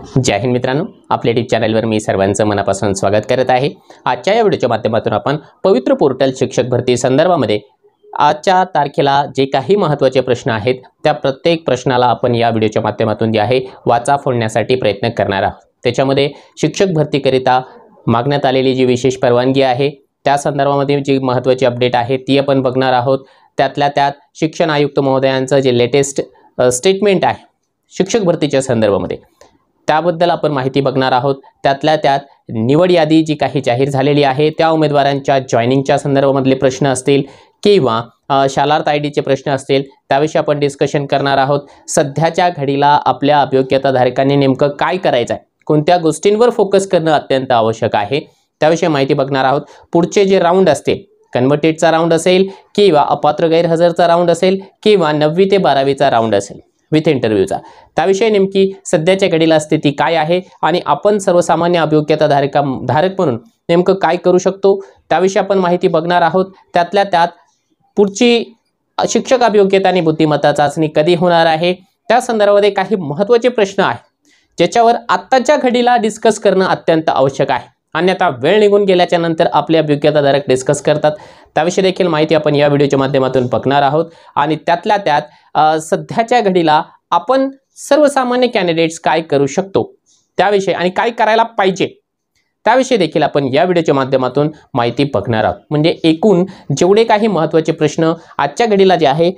जय हिंद मित्रांनो, आपल्या यूट्यूब चॅनलवर मी सर्वांचं मनापासून स्वागत करत आहे। आजच्या या व्हिडिओच्या माध्यमातून आपण पवित्र पोर्टल शिक्षक भरती संदर्भामध्ये आजच्या तारखेला जे काही महत्त्वाचे प्रश्न आहेत त्या प्रत्येक प्रश्नाला आपण या व्हिडिओच्या माध्यमातून जे आहे वाचा फोडण्यासाठी प्रयत्न करणार आहोत। त्याच्यामध्ये शिक्षक भरतीकरिता मागण्यात आलेली जी विशेष परवानगी आहे त्या संदर्भामध्ये जी महत्त्वाची अपडेट आहे ती आपण बघणार आहोत। त्यातल्या त्यात शिक्षण आयुक्त महोदयांचं जे लेटेस्ट स्टेटमेंट आहे शिक्षक भरतीच्या संदर्भामध्ये त्याबद्दल आपण माहिती बघणार आहोत। त्यातल्या त्यात निवड यादी जी काही जाहीर झालेली आहे त्या उमेदवारांच्या जॉइनिंगच्या संदर्भामधले प्रश्न असतील किंवा शालार्थ आयडीचे प्रश्न असतील त्याविषयी आपण डिस्कशन करणार आहोत। सध्याच्या घडीला आपल्या अभियोग्यताधारकांनी नेमकं काय करायचं आहे, कोणत्या गोष्टींवर फोकस करणं अत्यंत आवश्यक आहे त्याविषयी माहिती बघणार आहोत। पुढचे जे राऊंड असतील, कन्व्हर्टेडचा राऊंड असेल किंवा अपात्र गैरहजरचा राऊंड असेल किंवा 9वी ते 12वीचा राऊंड असेल विथ इंटरव्ह्यूचा, त्याविषयी नेमकी सध्याच्या घडीला स्थिती काय आहे आणि आपण सर्वसामान्य अभियोग्यताधारक म्हणून नेमकं काय करू शकतो त्याविषयी आपण माहिती बघणार आहोत। त्यातल्या त्यात पुढची शिक्षक अभियोग्यता आणि बुद्धिमत्ता चाचणी कधी होणार आहे त्या संदर्भामध्ये काही महत्त्वाचे प्रश्न आहेत ज्याच्यावर आत्ताच्या घडीला डिस्कस करणं अत्यंत आवश्यक आहे, अन्यथा वेळ निघून गेल्याच्या नंतर आपले अभियोग्यताधारक डिस्कस करतात। त्याविषयी देखील माहिती आपण या व्हिडिओच्या माध्यमातून बघणार आहोत। आणि त्यातल्या त्यात सध्याच्या घडीला आपण सर्वसामान्य कॅन्डिडेट्स काय करू शकतो त्याविषयी आणि काय करायला पाहिजे त्याविषयी देखील आपण या व्हिडिओच्या माध्यमातून माहिती बघणार आहोत। म्हणजे एकूण जेवढे काही महत्त्वाचे प्रश्न आजच्या घडीला जे आहे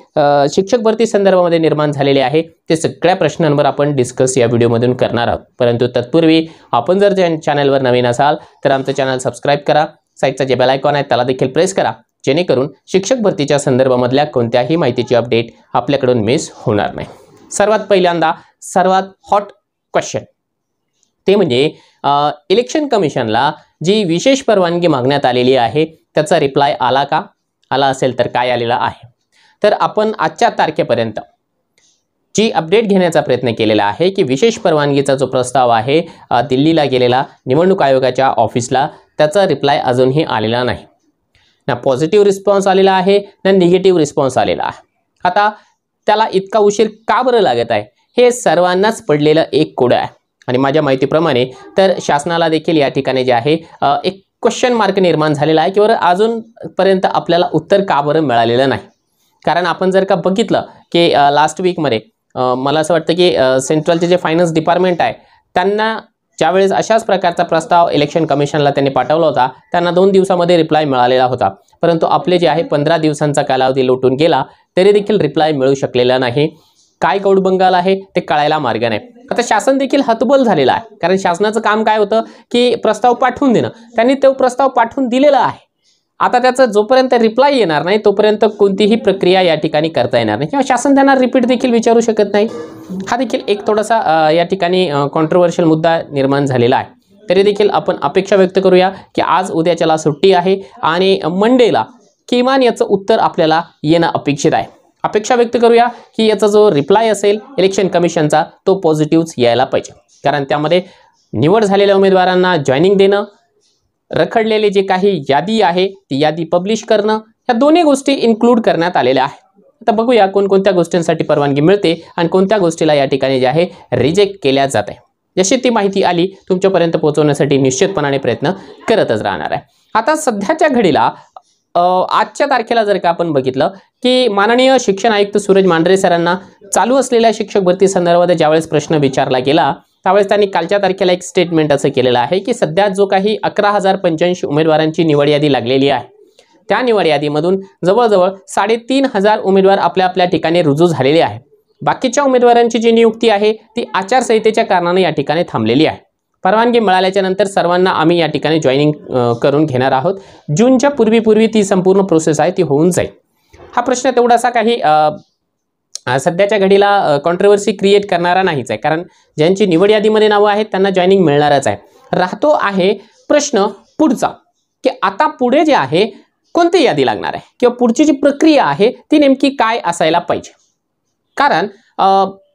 शिक्षक भरती संदर्भामध्ये निर्माण झालेले आहे ते सगळ्या प्रश्नांवर आपण डिस्कस या व्हिडिओमधून करणार आहोत। परंतु तत्पूर्वी आपण जर चॅनलवर नवीन असाल तर आमचं चॅनल सबस्क्राइब करा, साईडचा जे बेल आयकॉन आहे त्याला देखील प्रेस करा जेणेकरून शिक्षक भरतीच्या संदर्भामधल्या कोणत्याही माहितीची अपडेट आपल्याकडून मिस होणार नाही। सर्वात पहिल्यांदा सर्वात हॉट क्वेश्चन ते म्हणजे इलेक्शन कमिशनला जी विशेष परवानगी मागण्यात आलेली आहे त्याचा रिप्लाय आला का, आला असेल तर काय आलेला आहे। तर आपण आजच्या तारखेपर्यंत जी अपडेट घेण्याचा प्रयत्न केलेला आहे की विशेष परवानगीचा जो प्रस्ताव आहे दिल्लीला गेलेला निवडणूक आयोगाच्या ऑफिसला त्याचा रिप्लाय अजूनही आलेला नाही, ना पॉझिटिव्ह रिस्पॉन्स आलेला आहे ना निगेटिव्ह रिस्पॉन्स आलेला आहे। आता त्याला इतका उशीर का बरं लागत आहे हे सर्वांनाच पडलेलं एक कोडं आहे आणि माझ्या माहितीप्रमाणे तर शासनाला देखील या ठिकाणी जे आहे एक क्वेश्चन मार्क निर्माण झालेला आहे की अजूनपर्यंत आपल्याला उत्तर का बरं मिळालेलं नाही। कारण आपण जर का बघितलं की लास्ट वीकमध्ये मला असं वाटतं की सेंट्रलचे जे फायनान्स डिपार्टमेंट आहे त्यांना ज्यावेळेस अशाच प्रकारचा प्रस्ताव इलेक्शन कमिशनला त्यांनी पाठवला होता त्यांना 2 दिवसामध्ये रिप्लाय मिळालेला होता, परंतु आपले जे आहे 15 दिवसांचा कालावधी लोटून गेला तरी देखील रिप्लाय मिळू शकलेला नाही। काय गौडबंगाल आहे ते कळायला मार्ग नाही। आता शासन देखील हतबल झालेला आहे, कारण शासनाचं काम काय होतं की प्रस्ताव पाठवून देणं, त्यांनी तो प्रस्ताव पाठवून दिलेला आहे। आता त्याचा जोपर्यंत रिप्लाय येणार नाही तोपर्यंत कोणतीही प्रक्रिया या ठिकाणी करता येणार नाही किंवा शासन त्यांना रिपीट देखील विचारू शकत नाही। हा देखील एक थोडासा या ठिकाणी कॉन्ट्रोवर्शियल मुद्दा निर्माण झालेला आहे। तरी देखील आपण अपेक्षा व्यक्त करूया की आज उद्याच्याला सुट्टी आहे आणि मंडेला किमान याचं उत्तर आपल्याला येणं अपेक्षित आहे। अपेक्षा व्यक्त करूया की याचा जो रिप्लाय असेल इलेक्शन कमिशनचा तो पॉझिटिव्ह यायला पाहिजे, कारण त्यामध्ये निवड झालेल्या उमेदवारांना जॉइनिंग देणं, रखडलेली जे काही यादी आहे ती यादी पब्लिश करणं, ह्या दोन्ही गोष्टी इन्क्लूड करण्यात आलेल्या आहेत। आता बघूया कोणकोणत्या गोष्टींसाठी परवानगी मिळते आणि कोणत्या गोष्टीला या ठिकाणी जे आहे रिजेक्ट केल्या जाते। जशी ती माहिती आली तुमच्यापर्यंत पोहोचवण्यासाठी निश्चितपणाने प्रयत्न करतच राहणार आहे। आता सध्याच्या घडीला आजच्या तारखेला जर का आपण बघितलं की माननीय शिक्षण आयुक्त सूरज मांढरे सरांना चालू असलेल्या शिक्षक भरती संदर्भात ज्यावेळेस प्रश्न विचारला गेला त्यावेळेस त्यांनी कालच्या तारखेला एक स्टेटमेंट असं केलेलं आहे की सध्या जो काही 11,085 उमेदवारांची निवड यादी लागलेली आहे त्या निवड यादीमधून जवळजवळ 3,500 उमेदवार आपल्या ठिकाणी रुजू झालेले आहे। बाकीच्या उमेदवारांची जी नियुक्ती आहे ती आचारसंहितेच्या कारणाने या ठिकाणी थांबलेली आहे। परवानगी मिळाल्याच्या नंतर सर्वांना आम्ही या ठिकाणी जॉइनिंग करून घेणार आहोत। जूनच्या पूर्वी ती संपूर्ण प्रोसेस आहे ती होऊन जाईल। हा प्रश्न तेवढासा काही सध्याच्या घडीला कॉन्ट्रोवर्सी क्रिएट करणारा नाहीच आहे, कारण ज्यांची निवड यादीमध्ये नावं आहेत त्यांना जॉइनिंग मिळणारच आहे। राहतो आहे प्रश्न पुढचा की आता पुढे जे आहे कोणती यादी लागणार आहे किंवा पुढची जी प्रक्रिया आहे ती नेमकी काय असायला पाहिजे। कारण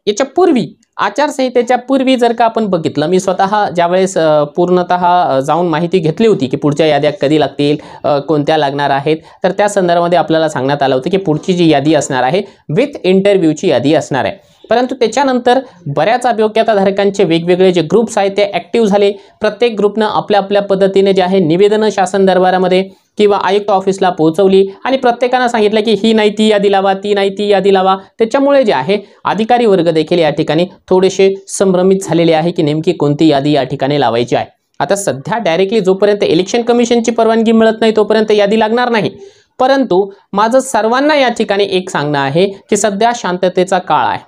याच्या पूर्वी आचारसंहितेच्या पूर्वी जर का आपण बघितलं, मी स्वतः ज्यावेळेस पूर्णतः जाऊन माहिती घेतली होती की पुढच्या याद्या कधी लागतील, कोणत्या लागणार आहेत, तर त्या संदर्भामध्ये आपल्याला सांगण्यात आलं होतं की पुढची जी यादी असणार आहे विथ इंटरव्ह्यूची यादी असणार आहे। परंतु त्याच्यानंतर बऱ्याच अभियोग्यताधारकांचे वेगवेगळे जे ग्रुप्स आहेत ते ॲक्टिव्ह झाले. प्रत्येक ग्रुपनं आपल्या आपल्या पद्धतीने जे आहे निवेदनं शासन दरबारामध्ये किंवा आयुक्त ऑफिसला पोहोचवली आणि प्रत्येकानं सांगितलं की ही नाही ती यादी लावा, ती नाही ती यादी लावा. त्याच्यामुळे जे आहे अधिकारी वर्ग देखील या ठिकाणी थोडेसे संभ्रमित झालेले आहे की नेमकी कोणती यादी या ठिकाणी लावायची आहे. आता सध्या डायरेक्टली जोपर्यंत इलेक्शन कमिशनची परवानगी मिळत नाही तोपर्यंत यादी लागणार नाही. परंतु माझं सर्वांना या ठिकाणी एक सांगणं आहे की सध्या शांततेचा काळ आहे.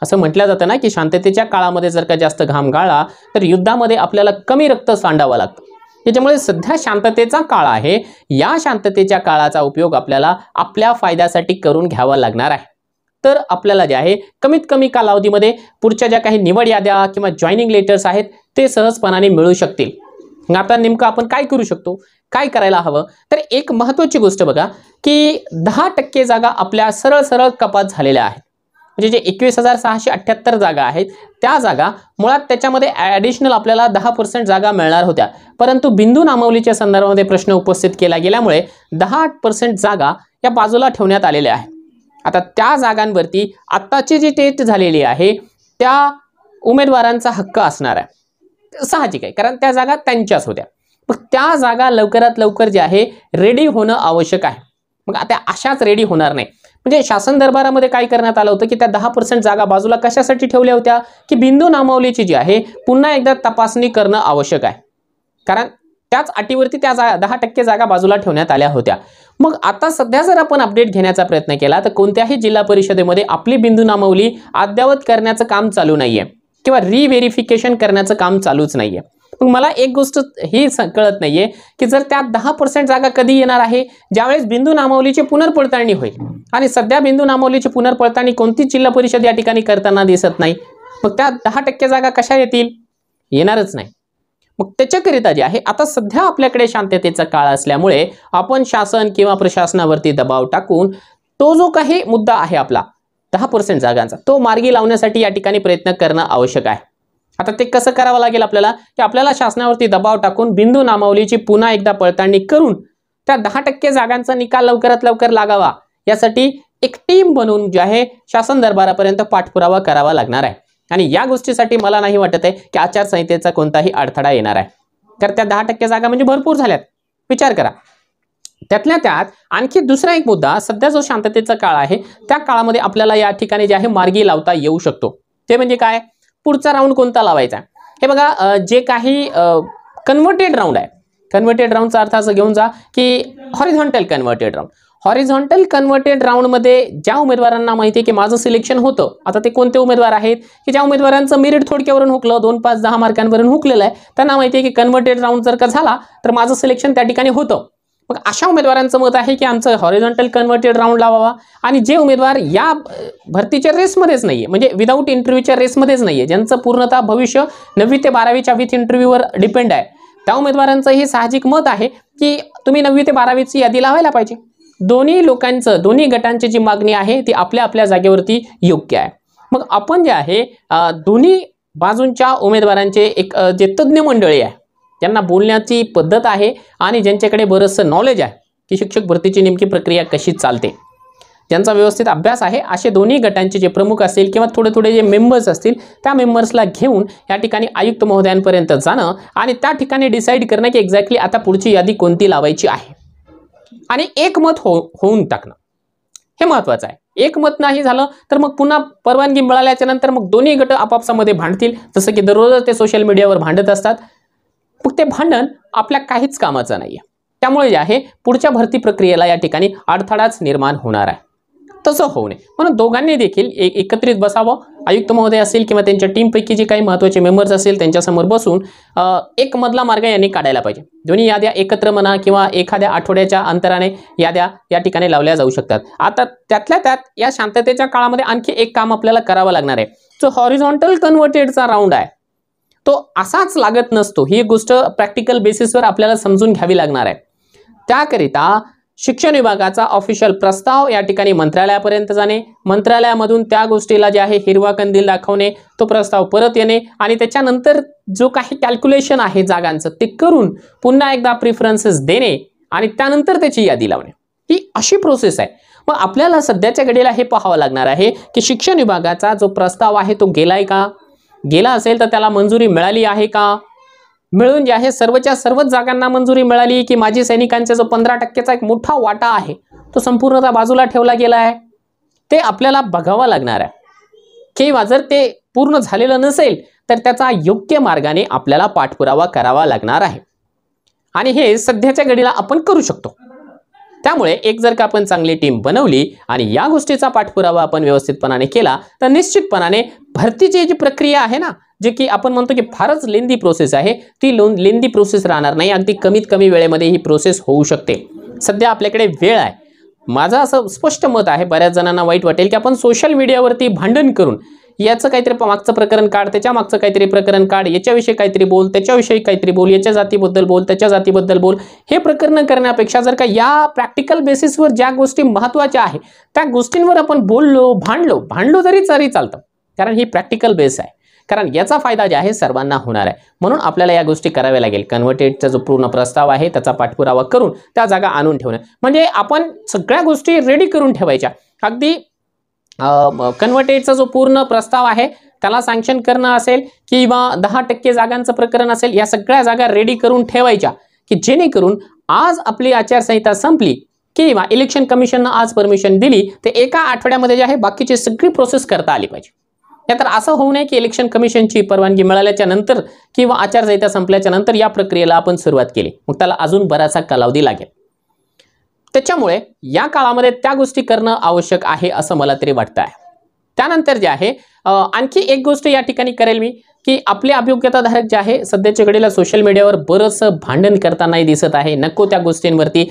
असं म्हटलं जातं ना की शांततेच्या काळामध्ये जर का जास्त घाम गाळला तर युद्धामध्ये आपल्याला कमी रक्त सांडावं लागतं. त्याच्यामुळे सध्या शांततेचा काळ आहे. या शांततेच्या काळाचा उपयोग आपल्याला आपल्या फायद्यासाठी करून घ्यावा लागणार आहे. तर आपल्याला जे आहे कमीत कमी कालावधीमध्ये पुढच्या ज्या काही निवड याद्या किंवा जॉईनिंग लेटर्स आहेत ते सहजपणाने मिळू शकतील. आता नेमकं आपण काय करू शकतो, काय करायला हवं, तर एक महत्त्वाची गोष्ट बघा की 10% जागा आपल्या सरळ सरळ कपात झालेल्या आहेत. म्हणजे जे 21,678 जागा आहेत त्या जागा मुळात त्याच्यामध्ये ॲडिशनल आपल्याला 10% जागा मिळणार होत्या. परंतु बिंदू नामावलीच्या संदर्भामध्ये प्रश्न उपस्थित केला गेल्यामुळे 10% जागा या बाजूला ठेवण्यात आलेल्या आहेत. आता त्या जागांवरती आत्ताची जी टेस्ट झालेली आहे त्या उमेदवारांचा हक्क असणार आहे. साहजिक आहे, कारण त्या जागा त्यांच्याच होत्या. मग त्या जागा लवकरात लवकर जे आहे रेडी होणं आवश्यक आहे. मग आता अशाच रेडी होणार नाही. म्हणजे शासन दरबारामध्ये काय करण्यात आलं होतं की त्या 10% जागा बाजूला कशासाठी ठेवल्या होत्या की बिंदू नामावलीची जी आहे पुन्हा एकदा तपासणी करणं आवश्यक आहे. कारण त्याच अटीवरती त्या 10% जागा बाजूला ठेवण्यात आल्या होत्या. मग आता सध्या जर आपण अपडेट घेण्याचा प्रयत्न केला तर कोणत्याही जिल्हा परिषदेमध्ये आपली बिंदू नामावली अद्ययावत करण्याचं काम चालू नाहीये किंवा रिव्हेरिफिकेशन करण्याचं काम चालूच नाहीये. मग मला एक गोष्ट ही कळत नाहीये की जर त्या 10% जागा कधी येणार आहे, ज्यावेळेस बिंदू नामावलीची पुनर्पडताळणी होईल. आणि सध्या बिंदू नामावलीची पुनर्पडताळणी कोणतीच जिल्हा परिषद या ठिकाणी करताना दिसत नाही. मग त्या 10% जागा कशा येतील, येणारच नाही. मग त्याच्याकरिता जे आहे आता सध्या आपल्याकडे शांततेचा काळ असल्यामुळे आपण शासन किंवा प्रशासनावरती दबाव टाकून तो जो काही मुद्दा आहे आपला 10% जागांचा तो मार्गी लावण्यासाठी या ठिकाणी प्रयत्न करणं आवश्यक आहे. आता ते कसं करावं लागेल आपल्याला की आपल्याला शासनावरती दबाव टाकून बिंदू नामावलीची पुन्हा एकदा पडताळणी करून त्या 10% जागांचा निकाल लवकरात लवकर लागावा यासाठी एक टीम बनवून जे आहे शासन दरबारापर्यंत पाठपुरावा करावा लागणार आहे. आणि या गोष्टीसाठी मला नाही वाटत आहे की आचारसंहितेचा कोणताही अडथळा येणार आहे. तर त्या 10% जागा म्हणजे भरपूर झाल्यात, विचार करा. त्यातल्या त्यात आणखी दुसरा एक मुद्दा, सध्या जो शांततेचा काळ आहे त्या काळामध्ये आपल्याला या ठिकाणी जे आहे मार्गी लावता येऊ शकतो. ते म्हणजे काय, पुढचा राऊंड कोणता लावायचा. हे बघा जे काही कन्व्हर्टेड राऊंड आहे, कन्व्हर्टेड राऊंडचा अर्थ असं घेऊन जा की horizontal converted round. Horizontal converted राऊंडमध्ये ज्या उमेदवारांना माहिती आहे की माझं सिलेक्शन होतं, आता ते कोणते उमेदवार आहेत की ज्या उमेदवारांचं मेरिट थोडक्यावरून हुकलं, 2, 5, 10 मार्कांवरून हुकलेलं आहे, त्यांना माहिती आहे की कन्व्हर्टेड राऊंड जर का झाला तर माझं सिलेक्शन त्या ठिकाणी होतं. मग अशा उमेदवारांचं मत आहे की आमचं हॉरिझॉन्टल कन्व्हर्टेड राऊंड लावावा. आणि जे उमेदवार या भरतीच्या रेसमध्येच नाहीये, म्हणजे विदाऊट इंटरव्ह्यूच्या रेसमध्येच नाहीये, ज्यांचं पूर्णतः भविष्य 9वी ते 12वीच्या विथ इंटरव्ह्यूवर डिपेंड आहे, त्या उमेदवारांचं हे साहजिक मत आहे की तुम्ही 9वी ते 12वीची यादी लावायला पाहिजे. दोन्ही लोकांचं, दोन्ही गटांची जी मागणी आहे ती आपल्या आपल्या जागेवरती योग्य आहे. मग आपण जे आहे दोन्ही बाजूंच्या उमेदवारांचे एक जे तज्ज्ञ मंडळी आहे त्यांना बोलण्याची पद्धत आहे आणि ज्यांच्याकडे बरंचसं नॉलेज आहे की शिक्षक भरतीची नेमकी प्रक्रिया कशी चालते, ज्यांचा व्यवस्थित अभ्यास आहे, असे दोन्ही गटांचे जे प्रमुख असतील किंवा थोडे जे मेंबर्स असतील त्या मेंबर्सला घेऊन या ठिकाणी आयुक्त महोदयांपर्यंत जाणं आणि त्या ठिकाणी डिसाईड करणं की एक्झॅक्टली आता पुढची यादी कोणती लावायची आहे आणि एकमत होऊन टाकणं हे महत्त्वाचं आहे. एकमत नाही झालं तर मग पुन्हा परवानगी मिळाल्याच्या नंतर मग दोन्ही गट आपापसामध्ये भांडतील, जसं की दररोज ते सोशल मीडियावर भांडत असतात. मग ते भांडण आपल्या काहीच कामाचं नाहीये. त्यामुळे जे आहे पुढच्या भरती प्रक्रियेला या ठिकाणी अडथळाच निर्माण होणार आहे. तसं होऊ नये म्हणून दोघांनी देखील एकत्रित बसावं. आयुक्त महोदय असतील किंवा त्यांच्या टीमपैकी जे काही महत्त्वाचे मेंबर्स असतील त्यांच्यासमोर बसून एक मधला मार्ग यांनी काढायला पाहिजे. दोन्ही याद्या एकत्र म्हणा किंवा एखाद्या आठवड्याच्या अंतराने याद्या या ठिकाणी लावल्या जाऊ शकतात. आता त्यातल्या त्यात या शांततेच्या काळामध्ये आणखी एक काम आपल्याला करावं लागणार आहे. जो हॉरिझॉन्टल कन्व्हर्टेडचा राऊंड आहे तो असाच लागत नसतो. ही गोष्ट प्रॅक्टिकल बेसिसवर आपल्याला समजून घ्यावी लागणार आहे. त्याकरिता शिक्षण विभागाचा ऑफिशियल प्रस्ताव या ठिकाणी मंत्रालयापर्यंत जाणे, मंत्रालयामधून त्या गोष्टीला जे आहे हिरवा कंदील दाखवणे, तो प्रस्ताव परत येणे आणि त्याच्यानंतर जो काही कॅल्क्युलेशन आहे जागांचं ते करून पुन्हा एकदा प्रिफरन्सेस देणे आणि त्यानंतर त्याची यादी लावणे, ही अशी प्रोसेस आहे. मग आपल्याला सध्याच्या घडीला हे पाहावं लागणार आहे की शिक्षण विभागाचा जो प्रस्ताव आहे तो गेलाय का, गेला असेल तर त्याला मंजुरी मिळाली आहे का, मिळून जे आहे सर्वच्या सर्वच जागांना मंजुरी मिळाली की माजी सैनिकांचा जो 15% एक मोठा वाटा आहे तो संपूर्णतः बाजूला ठेवला गेला आहे, ते आपल्याला बघावं लागणार आहे. किंवा जर ते पूर्ण झालेलं नसेल तर त्याचा योग्य मार्गाने आपल्याला पाठपुरावा करावा लागणार आहे आणि हे सध्याच्या घडीला आपण करू शकतो. त्यामुळे एक जर का आपण चांगली टीम बनवली आणि या गोष्टीचा पाठपुरावा आपण व्यवस्थितपणाने केला तर निश्चितपणाने भरतीची जी प्रक्रिया आहे ना, जे की आपण म्हणतो की फारच लेंदी प्रोसेस आहे, ती लेंदी प्रोसेस राहणार नाही. अगदी कमीत कमी वेळेमध्ये ही प्रोसेस होऊ शकते. सध्या आपल्याकडे वेळ आहे. माझं असं स्पष्ट मत आहे, बऱ्याच जणांना वाईट वाटेल की आपण सोशल मीडियावरती भांडण करून याचं काहीतरी मागचं प्रकरण काढ, त्याच्या मागचं काहीतरी प्रकरण काढ, याच्याविषयी काहीतरी बोल, त्याच्याविषयी काहीतरी बोल, याच्या जातीबद्दल बोल, त्याच्या जातीबद्दल बोल, हे प्रकरण करण्यापेक्षा जर का या प्रॅक्टिकल बेसिसवर ज्या गोष्टी महत्त्वाच्या आहेत त्या गोष्टींवर आपण बोललो, भांडलो तरी चालतं, कारण ही प्रॅक्टिकल बेस आहे. कारण याचा फायदा जे आहे सर्वांना होणार आहे. म्हणून आपल्याला या गोष्टी कराव्या लागेल. कन्व्हर्टेडचा जो पूर्ण प्रस्ताव आहे त्याचा पाठपुरावा करून त्या जागा आणून ठेवणं, म्हणजे आपण सगळ्या गोष्टी रेडी करून ठेवायच्या. अगदी कन्व्हर्टेडचा जो पूर्ण प्रस्ताव आहे त्याला सँक्शन करणं असेल किंवा 10% जागांचं प्रकरण असेल, या सगळ्या जागा रेडी करून ठेवायच्या की जेणेकरून आज आपली आचारसंहिता संपली किंवा इलेक्शन कमिशननं आज परमिशन दिली तर एका आठवड्यामध्ये जे आहे बाकीची सगळी प्रोसेस करता आली पाहिजे. नाहीतर असं होऊ नये की इलेक्शन कमिशनची परवानगी मिळाल्याच्या नंतर किंवा आचारसंहिता संपल्याच्या नंतर या प्रक्रियेला आपण सुरुवात केली, मग त्याला अजून बराचसा कालावधी लागेल. त्याच्यामुळे या काळामध्ये त्या गोष्टी करणं आवश्यक आहे असं मला तरी वाटतं आहे. त्यानंतर जे आहे आणखी एक गोष्ट या ठिकाणी करेल मी की आपले अभियोग्यताधारक जे आहे सध्याच्या घडीला सोशल मीडियावर बरंचसं भांडण करतानाही दिसत आहे, नको त्या गोष्टींवरती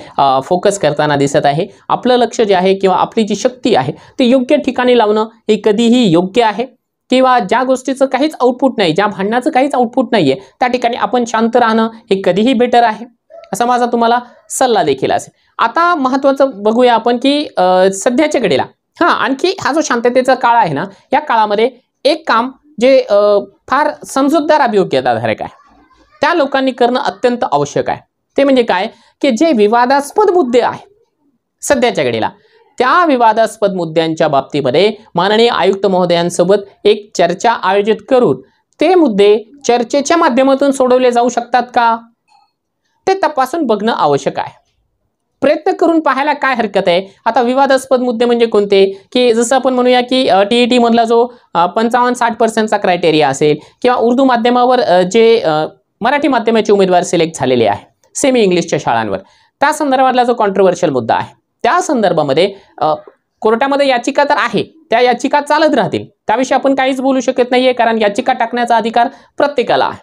फोकस करताना दिसत आहे. आपलं लक्ष जे आहे किंवा आपली जी शक्ती आहे ती योग्य ठिकाणी लावणं हे कधीही योग्य आहे. किंवा ज्या गोष्टीचं काहीच आउटपुट नाही, ज्या भांडणाचं काहीच आउटपुट नाहीये त्या ठिकाणी आपण शांत राहणं हे कधीही बेटर आहे, असा माझा तुम्हाला सल्ला देखील असेल. आता महत्त्वाचं बघूया आपण की सध्याच्या घडीला आणखी हा जो शांततेचा काळ आहे ना, या काळामध्ये एक काम जे फार समजूतदार अभियोग्यताधारक आहे त्या लोकांनी करणं अत्यंत आवश्यक आहे. ते म्हणजे काय की जे विवादास्पद मुद्दे आहेत सध्याच्या घडीला, त्या विवादास्पद मुद्द्यांच्या बाबतीमध्ये माननीय आयुक्त महोदयांसोबत एक चर्चा आयोजित करून ते मुद्दे चर्चेच्या माध्यमातून सोडवले जाऊ शकतात का ते तपासून बघणं आवश्यक आहे. प्रयत्न करून पाहायला काय हरकत आहे. आता विवादास्पद मुद्दे म्हणजे कोणते की जसं आपण म्हणूया की TET मधला जो 55-60% क्रायटेरिया असेल किंवा उर्दू माध्यमावर जे मराठी माध्यमाचे उमेदवार सिलेक्ट झालेले आहे सेमी इंग्लिशच्या शाळांवर, त्या संदर्भातला जो कॉन्ट्रोवर्शियल मुद्दा आहे त्या संदर्भामध्ये कोर्टामध्ये याचिका तर आहे, त्या याचिका चालत राहतील, त्याविषयी आपण काहीच बोलू शकत नाहीये. कारण याचिका टाकण्याचा अधिकार प्रत्येकाला आहे.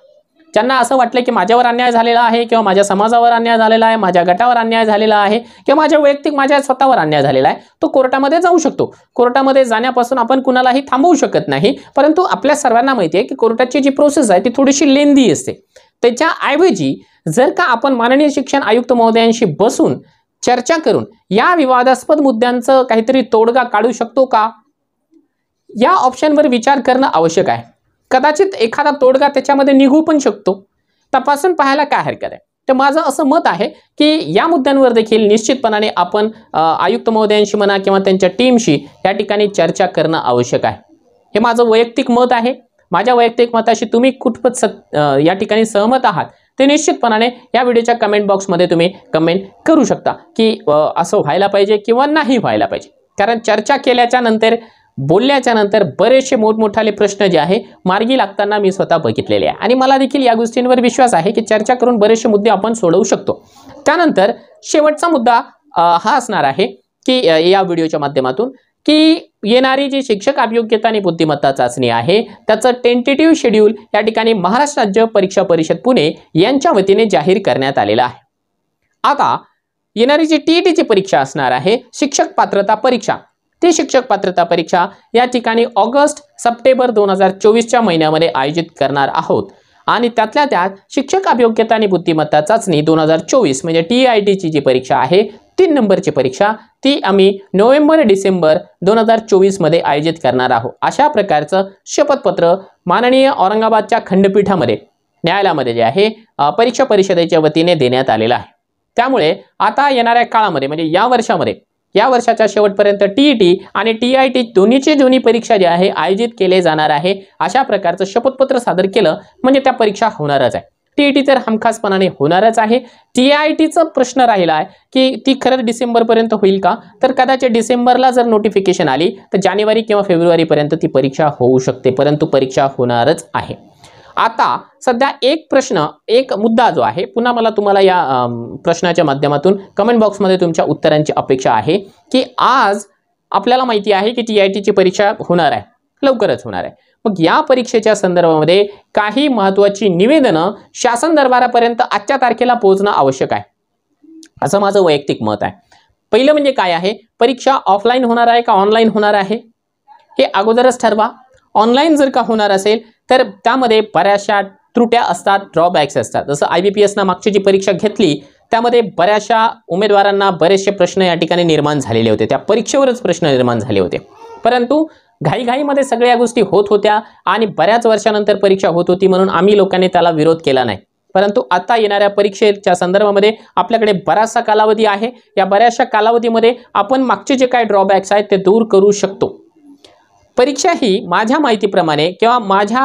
ज्यांना असं वाटलं की माझ्यावर अन्याय झालेला आहे किंवा माझ्या समाजावर अन्याय झालेला आहे, माझ्या गटावर अन्याय झालेला आहे किंवा माझ्या स्वतःवर अन्याय झालेला आहे, तो कोर्टामध्ये जाऊ शकतो. कोर्टामध्ये जाण्यापासून आपण कुणालाही थांबवू शकत नाही. परंतु आपल्या सर्वांना माहिती आहे की कोर्टाची जी प्रोसेस आहे ती थोडीशी लेंदी असते. त्याच्याऐवजी जर का आपण माननीय शिक्षण आयुक्त महोदयांशी बसून चर्चा करून या विवादास्पद मुद्द्यांचं काहीतरी तोडगा काढू शकतो का, या ऑप्शनवर विचार करणं आवश्यक आहे. कदाचित एखादा तोडगा त्याच्यामध्ये निघू पण शकतो, तपासून पाहायला काय हरकत आहे. तर माझं असं मत आहे की या मुद्द्यांवर देखील निश्चितपणाने आपण आयुक्त महोदयांशी म्हणा किंवा त्यांच्या टीमशी या ठिकाणी चर्चा करणं आवश्यक आहे. हे माझं वैयक्तिक मत आहे. माझ्या वैयक्तिक मताशी तुम्ही कुठपत या ठिकाणी सहमत आहात ते निश्चितपणाने या व्हिडिओच्या कमेंट बॉक्समध्ये तुम्ही कमेंट करू शकता की असं व्हायला पाहिजे किंवा नाही व्हायला पाहिजे. कारण चर्चा केल्याच्या नंतर बोलल्याच्या नंतर बरेचसे मोठमोठाले प्रश्न जे आहे मार्गी लागताना मी स्वतः बघितलेले आहे आणि मला देखील या गोष्टींवर विश्वास आहे की चर्चा करून बरेचसे मुद्दे आपण सोडवू शकतो. त्यानंतर शेवटचा मुद्दा हा असणार आहे की या व्हिडिओच्या माध्यमातून की येणारी जी शिक्षक अभियोग्यता आणि बुद्धिमत्ता चाचणी आहे त्याचं टेंटेटिव्ह शेड्यूल या ठिकाणी महाराष्ट्र राज्य परीक्षा परिषद पुणे यांच्या वतीने जाहीर करण्यात आलेला आहे. आता येणारी जी TET ची परीक्षा असणार आहे शिक्षक पात्रता परीक्षा, ती शिक्षक पात्रता परीक्षा या ठिकाणी ऑगस्ट-सप्टेंबर 2024च्या महिन्यामध्ये आयोजित करणार आहोत आणि त्यातल्या त्यात शिक्षक अभियोग्यता आणि बुद्धिमत्ता चाचणी 2024 म्हणजे TIT ची जी परीक्षा आहे 3 नंबरची परीक्षा ती आम्ही नोव्हेंबर-डिसेंबर 2024 मध्ये आयोजित करणार आहोत. अशा प्रकारचं शपथपत्र माननीय औरंगाबादच्या खंडपीठामध्ये न्यायालयामध्ये जे आहे परीक्षा परिषदेच्या वतीने देण्यात आलेलं आहे. त्यामुळे आता येणाऱ्या काळामध्ये म्हणजे या वर्षामध्ये या वर्षाच्या शेवटपर्यंत TET आणि TIT दोन्ही परीक्षा जी आहे आयोजित केले जाणार आहे अशा प्रकारचं शपथपत्र सादर केलं म्हणजे त्या परीक्षा होणारच आहे. TET तर हमखासपणाने होणारच आहे. TITचा प्रश्न राहिला आहे की ती खरंच डिसेंबरपर्यंत होईल का, तर कदाचित डिसेंबरला जर नोटिफिकेशन आली तर जानेवारी किंवा फेब्रुवारीपर्यंत ती परीक्षा होऊ शकते, परंतु परीक्षा होणारच आहे. आता सध्या एक मुद्दा जो आहे, पुन्हा मला तुम्हाला या प्रश्नाच्या माध्यमातून कमेंट बॉक्समध्ये तुमच्या उत्तरांची अपेक्षा आहे की आज आपल्याला माहिती आहे की TITची परीक्षा होणार आहे, लवकरच होणार आहे. मग या परीक्षेच्या संदर्भामध्ये काही महत्त्वाची निवेदनं शासन दरबारापर्यंत आजच्या तारखेला पोहोचणं आवश्यक आहे, असं माझं वैयक्तिक मत आहे. पहिलं म्हणजे काय आहे, परीक्षा ऑफलाईन होणार आहे का ऑनलाईन होणार आहे हे अगोदरच ठरवा. ऑनलाईन जर का होणार असेल तर त्यामध्ये बऱ्याचशा त्रुट्या असतात, ड्रॉबॅक्स असतात. जसं IBPSनं मागची जी परीक्षा घेतली त्यामध्ये बऱ्याचशा उमेदवारांना बरेचसे प्रश्न या ठिकाणी निर्माण झालेले होते, त्या परीक्षेवरच प्रश्न निर्माण झाले होते. परंतु घाईघाईमध्ये सगळ्या गोष्टी होत होत्या आणि बऱ्याच वर्षानंतर परीक्षा होत होती म्हणून आम्ही लोकांनी त्याला विरोध केला नाही. परंतु आता येणाऱ्या परीक्षेच्या संदर्भामध्ये आपल्याकडे बराचसा कालावधी आहे. या बऱ्याचशा कालावधीमध्ये आपण मागचे जे काही ड्रॉबॅक्स आहेत ते दूर करू शकतो. परीक्षा ही माझ्या माहितीप्रमाणे किंवा माझ्या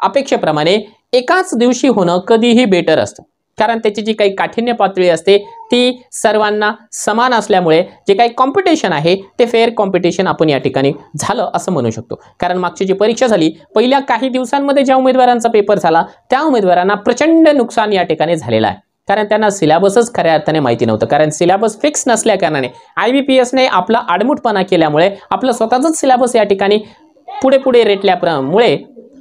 अपेक्षेप्रमाणे एकाच दिवशी होणं कधीही बेटर असतं, कारण त्याची जी काही काठिण्य पातळी असते ती सर्वांना समान असल्यामुळे जे काही कॉम्पिटिशन आहे ते फेअर कॉम्पिटिशन आपण या ठिकाणी झालं असं म्हणू शकतो. कारण मागची जी परीक्षा झाली पहिल्या काही दिवसांमध्ये ज्या उमेदवारांचा पेपर झाला त्या उमेदवारांना प्रचंड नुकसान या ठिकाणी झालेलं आहे, कारण त्यांना सिलेबसच खऱ्या अर्थाने माहिती नव्हतं. कारण सिलेबस फिक्स नसल्या कारणाने IBPSने आपला आडमुठपणा केल्यामुळे आपलं स्वतःचंच सिलेबस या ठिकाणी पुढे रेटल्यामुळे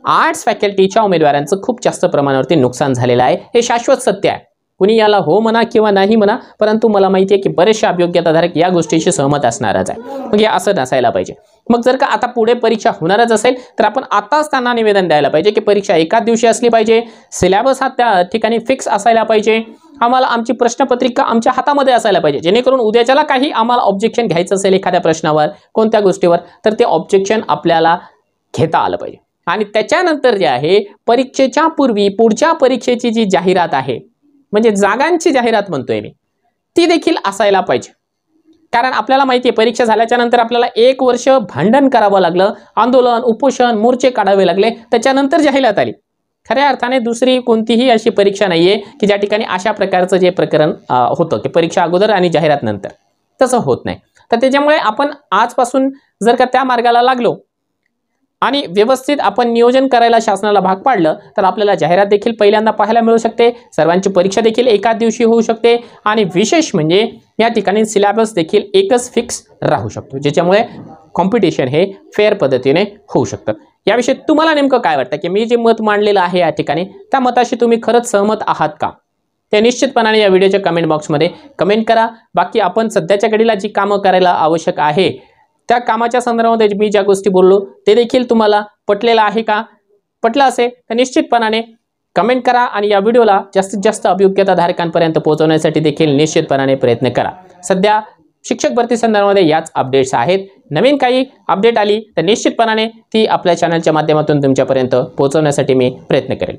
आर्ट्स फॅकल्टीच्या उमेदवारांचं खूप जास्त प्रमाणावरती नुकसान झालेलं आहे. हे शाश्वत सत्य आहे. कुणी याला हो म्हणा किंवा नाही म्हणा, परंतु मला माहिती आहे की बरेचसे अभियोग्यताधारक या गोष्टीशी सहमत असणारच आहे. मग हे असं नसायला पाहिजे. मग जर का आता पुढे परीक्षा होणारच असेल तर आपण आताच त्यांना निवेदन द्यायला पाहिजे की परीक्षा एकाच दिवशी असली पाहिजे, सिलेबस हा त्या ठिकाणी फिक्स असायला पाहिजे, आम्हाला आमची प्रश्नपत्रिका आमच्या हातामध्ये असायला पाहिजे, जेणेकरून उद्याच्याला काही आम्हाला ऑब्जेक्शन घ्यायचं असेल एखाद्या प्रश्नावर, कोणत्या गोष्टीवर, तर ते ऑब्जेक्शन आपल्याला घेता आलं पाहिजे. आणि त्याच्यानंतर जे आहे परीक्षेच्या पूर्वी पुढच्या परीक्षेची जी जाहिरात आहे, म्हणजे जागांची जाहिरात म्हणतोय मी, ती देखील असायला पाहिजे. कारण आपल्याला माहिती आहे परीक्षा झाल्याच्या नंतर आपल्याला 1 वर्ष भांडण करावं लागलं, आंदोलन, उपोषण, मोर्चे काढावे लागले, त्याच्यानंतर जाहिरात आली. खऱ्या अर्थाने दुसरी कोणतीही अशी परीक्षा नाहीये की ज्या ठिकाणी अशा प्रकारचं जे प्रकरण होतं की परीक्षा अगोदर आणि जाहिरात नंतर, तसं होत नाही. तर त्याच्यामुळे आपण आजपासून जर का त्या मार्गाला लागलो आणि व्यवस्थित आपण नियोजन करायला शासनाला भाग पाडलं तर आपल्याला जाहिरात देखील पहिल्यांदा पाहायला मिळू शकते, सर्वांची परीक्षा देखील एकाच दिवशी होऊ शकते आणि विशेष म्हणजे या ठिकाणी सिलेबस देखील एकच फिक्स राहू शकतो, ज्याच्यामुळे कॉम्पिटिशन हे फेअर पद्धतीने होऊ शकतं. याविषयी तुम्हाला नेमकं काय वाटतं की मी जे मत मांडलेलं आहे या ठिकाणी त्या मताशी तुम्ही खरंच सहमत आहात का, ते निश्चितपणाने या व्हिडिओच्या कमेंट बॉक्समध्ये कमेंट करा. बाकी आपण सध्याच्या घडीला जी कामं करायला आवश्यक आहे त्या कामाच्या संदर्भामध्ये मी ज्या गोष्टी बोललो ते देखील तुम्हाला पटलेलं आहे का, पटलं असेल तर निश्चितपणाने कमेंट करा आणि या व्हिडिओला जास्तीत जास्त अभियोग्यताधारकांपर्यंत पोहोचवण्यासाठी देखील निश्चितपणाने प्रयत्न करा. सध्या शिक्षक भरती संदर्भामध्ये याच अपडेट्स आहेत. नवीन काही अपडेट आली तर निश्चितपणाने ती आपल्या चॅनलच्या माध्यमातून तुमच्यापर्यंत पोहोचवण्यासाठी मी प्रयत्न करेल.